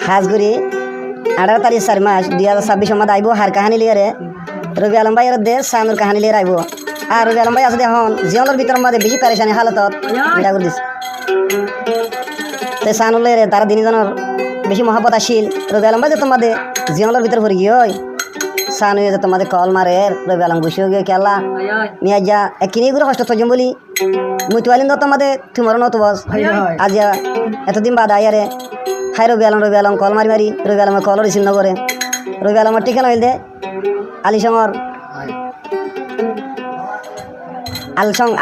হাজগুড়ি 18 তারিখ 4 মাস 2026 সময় আইব হার কাহানি লিয়ারে রবি আলম ভাইয়ের দে সানুর কাহানি লিয়ার আইব আর রবি আলম ভাই আছে এখন জীবনের ভিতর মধ্যে বেশি পারেশানি হালতত বিড়া করে দিস তে সানুর লিয়ারে তারা দিনজনের বেশি মহাব্বত আসিল রবি আলম ভাই যে তোমাদের জীবনের ভিতর ভরে গিয়ে সানু যে তোমাদের কল মারে রবি আলম বসে গিয়ে খেলা মিয়া যা একখিনি করে কষ্ট তজম বলি মুই তো আলিন তোমাদের তোমার নত বস আজ এতদিন বাদ আয়ারে হাই রবি আলম কল মারি মারি রবি আলম কল রিসিভ নকরে রবি আলমের ঠিকানা হইল দে আলিসঙর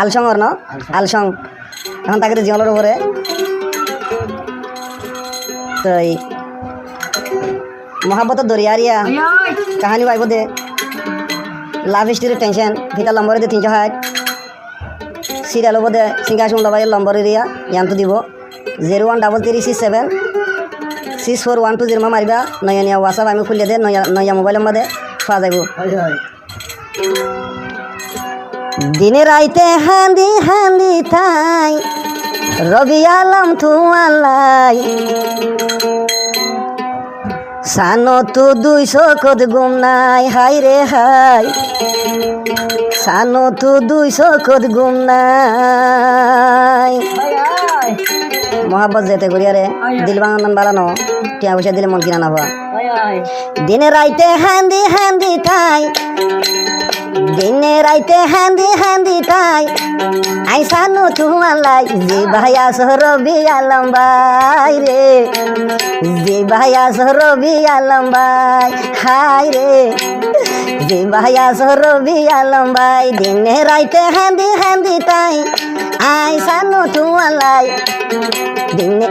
আলসঙর ন আলসং এখন তাকে জীবনের উপরে তো এই মহাব্বতের দরিয়ারিয়া কাহানি পাইব দে লাভ হিস্ট্রির টেনশন ভিতর নম্বরে দে 360 সিরিয়াল হব দে সিংহাসন লবাইয়ের নম্বর এরিয়া ইয়ানতো দিব 013367 6412 মারিবা নয়া নিয়া হোয়াটসঅ্যাপ আমি খুলিয়ে দে নয়া মোবাইলের মধ্যে পাওয়া যাইব দিনে রাইতে হান্দি হান্দি থাই রবি আলম থুয়ালাই সানো তো 200 কদ গুম নাই হাই রে হাই সানো তো 200 কদ গুম নাই মহাব্বত যেতে করিয়া রে দিল বাঙান বাড়ানো টিয়া পয়সা দিলে মন কিনা না হওয়া দিনে রাইতে হান্দি হান্দি তাই দিনে রাইতে হান্দি হান্দি তাই আই সানো থুয়ালাই যে ভাইয়া রবি আলম ভাই রে যে ভাইয়া রবি আলম ভাই হাই রে যে ভাইয়া রবি আলম ভাই দিনে রাইতে হান্দি হান্দি তাই আই সানো থুয়ালাই দিনে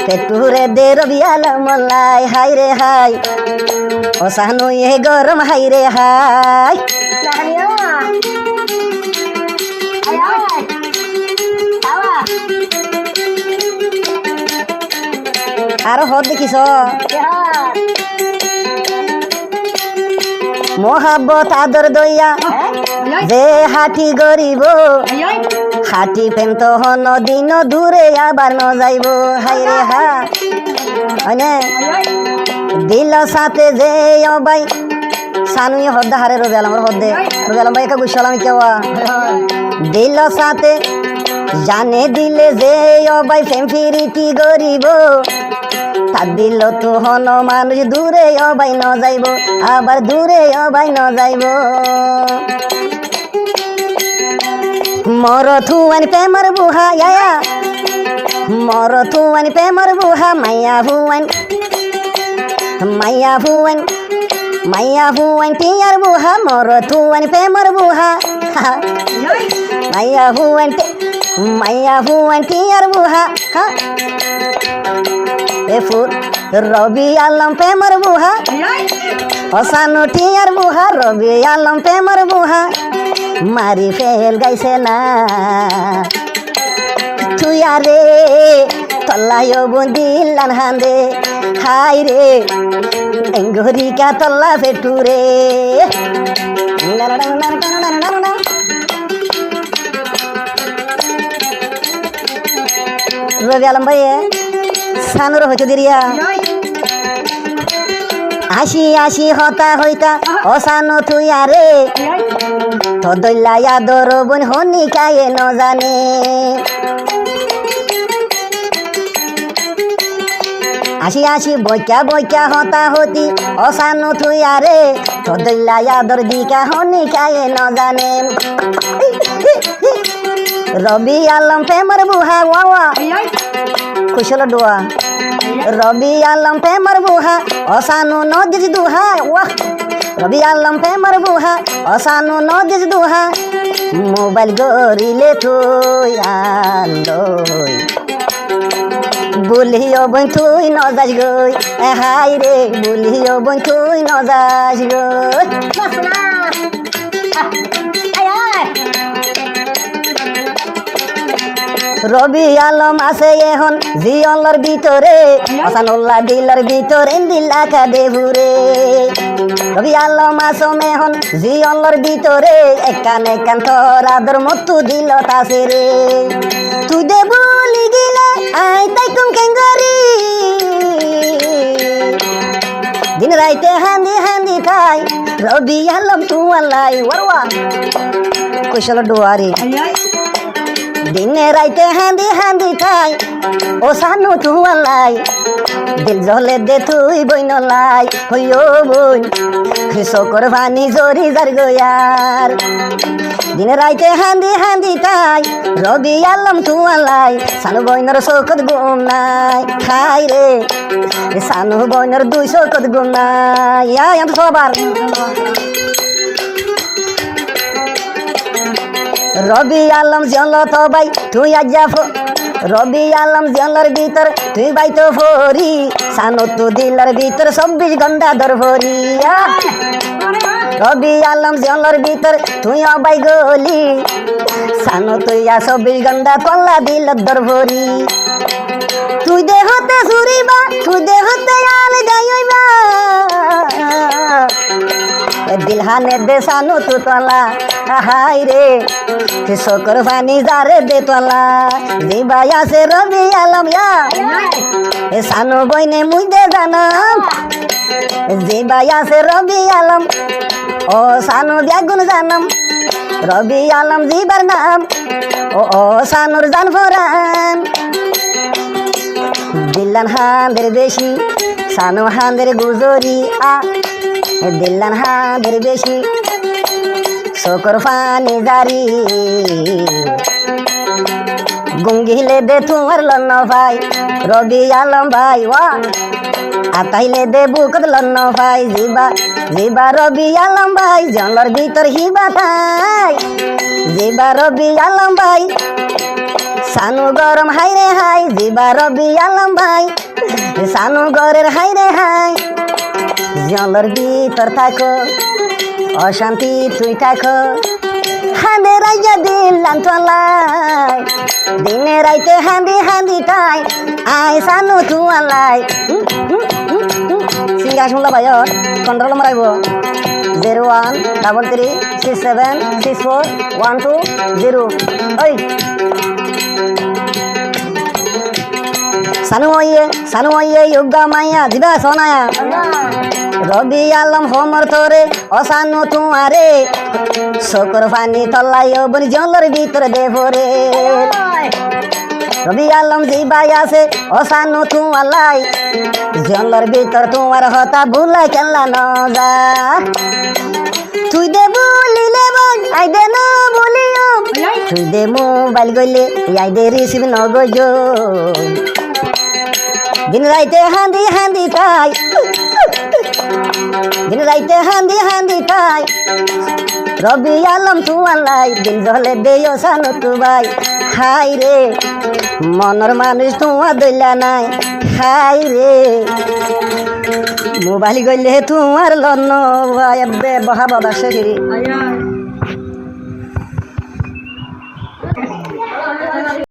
পেটুরে দে রবি আলম লাই হাই রে হাই ও সানু এ গরম হাই রে হাই আরো হদ দেখিস মোহাব্বত আদর দইয়া যে হাঁটি গরিব হাঁটি প্রেম তো হন দিন দূরে আবার ন যাইব হাই রে হা হয়নে দিল সাথে যে ভাই সানুই হদ্দা হারে রবি আলমের হদ্দে রবি আলম ভাই একা গুসালাম কেওয়া দিল সাথে জানে দিলে যে ভাই প্রেম ফিরিতি গরিব তার দিল তো হন মানুষ দূরে ভাই ন যাইব আবার দূরে ভাই ন যাইব মর থুয়ান প্রেমর বুহা ইয়া মর থুয়ান প্রেমর বুহা মাইয়া ভুয়ান টিয়ার বুহা মর থুয়ান প্রেমর বুহা মাইয়া ভুয়ান টিয়ার বুহা এ ফুল রবি আলম প্রেমর বুহা হসানো টিয়ার বুহা রবি আলম প্রেমর বুহা মারি ফেল গাইছে না তুইয়া রে তল্লায় বন্দিলান হান্দে হাই রে এঙ্গরিকা তল্লা ফেটু রে রবি আলম ভাই সানুর হইতে দিরিয়া আসি আসি হতা হইতা অসানো তুইয়া রে তো দইলাইয়া দরবন হনি কায়ে ন জানে আসি আসি বইকা বইকা হতা হতি অসানো তুইয়া রে তো দইলাইয়া দর দিকা হনি কায়ে ন জানে রবি আলম প্রেমর বুহা ওয়া কুশল ডোয়া রবি আলম প্রেমর বুহা অসানু নদিস দুহা ওয়াহ রবি আলম প্রেমর বুহা অসানু নদিস দুহা মোবাইল গরিলে তুই আলোই বলিও বই তুই ন যাস গই হাই রে বলিও বই তুই ন যাস গই রবি আলম আছে এখন জিয়লর ভিতরে হাসানুল্লাহ দিলার ভিতরে দিলা কাঁদে ঘুরে রবি আলম আসম এখন জিয়লর ভিতরে একান একান তোর আদর মতো দিল তাসে রে তুই দে বলি গিলে আই তাই তুম কেঙ্গরি রাইতে হান্দি হান্দি খাই রবি আলম তুয়ালাই ওয়ারওয়া কইসল ডুয়ারি দিনে রাইতে হান্দি হান্দি খাই ও সানু তুয়ালাই দিল জলে দে তুই বইন লাই হইও বই চকর ভানি জরি যার গয়ার দিনে রাইতে হান্দি হান্দি খাই রবি আলম তুয়ালাই সানু বইনর চৌকত গুম নাই খাই রে সানু বইনর 200 কত গুম নাই আমি সবার রবি আলম জল তো ভাই তুই আজ্জা রবি আলম জলের ভিতর তুই বাই তো ফরি সানো তো দিলার ভিতর 24 ঘন্টা ধর ফরি রবি আলম জলের ভিতর তুই অবাই গলি সানো তুই 24 ঘন্টা কল্লা দিল ধর ফরি তুই দেহতে সুরিবা তুই দেহতে আল গাইবা দিলহানে দে সানো তু তলা হাই রে চকর পানি যারে দে তলা দিবাই আছে রবি আলম সানো বইনে মুই দে জানাম দিবাই আছে রবি আলম ও সানো ব্যাগুন জানাম রবি আলম জিবার নাম ও সানুর জান ফরান দিল্লান হাঁদের বেশি সানো হাঁদের গুজরি দিল্লান হাঁদের বেশি চকর পানি জারি গুঙ্গিলে দে তোমার লন্ন ভাই রবি আলম ভাই ওয়া আতাইলে দে বুকত লন্ন ভাই জিবা জিবা রবি আলম ভাই জলর ভিতর হিবা তাই জিবা রবি আলম ভাই সানু গরম হাই রে হাই জিবা রবি আলম ভাই সানু গরের হাই রে হাই জলর ভিতর থাকো অশান্তি তুই থাকো হাঁদে রাইয়া দিলাম তোলাই দিনে রাইতে হাঁদি হাঁদি তাই আই সানু তুয়ালাই সিঙ্গা শুনলো ভাই কন্ট্রোল মারাইব 0133676412 ওই সানু ওয়ে যোগা মাইয়া দিবা সোনায়া রবি আলম হোমর তোরে অসানু তুয়ারে চকর পানি তলাই বনি জলের ভিতরে দে ভরে রবি আলম জিবাই আছে অসানু তুয়ালাই জলের ভিতর তোমার হতা ভুলা খেলা ন যা তুই দে বলিলে বল আই দে ন বলিও তুই দে মোবাইল গইলে আই দে রিসিভ ন গজো দিন রাইতে হাঁদি হাঁদি খাই দিন রাইতে হাঁদি হাঁদি খাই রবি আলম তুয়ালাই দিন জলে দেও সানো তু ভাই হাই রে মনের মানুষ তোমার দইলা নাই হাই রে মোবাইল গইলে তোমার লন্ন ভাই বহা বাবা শেখি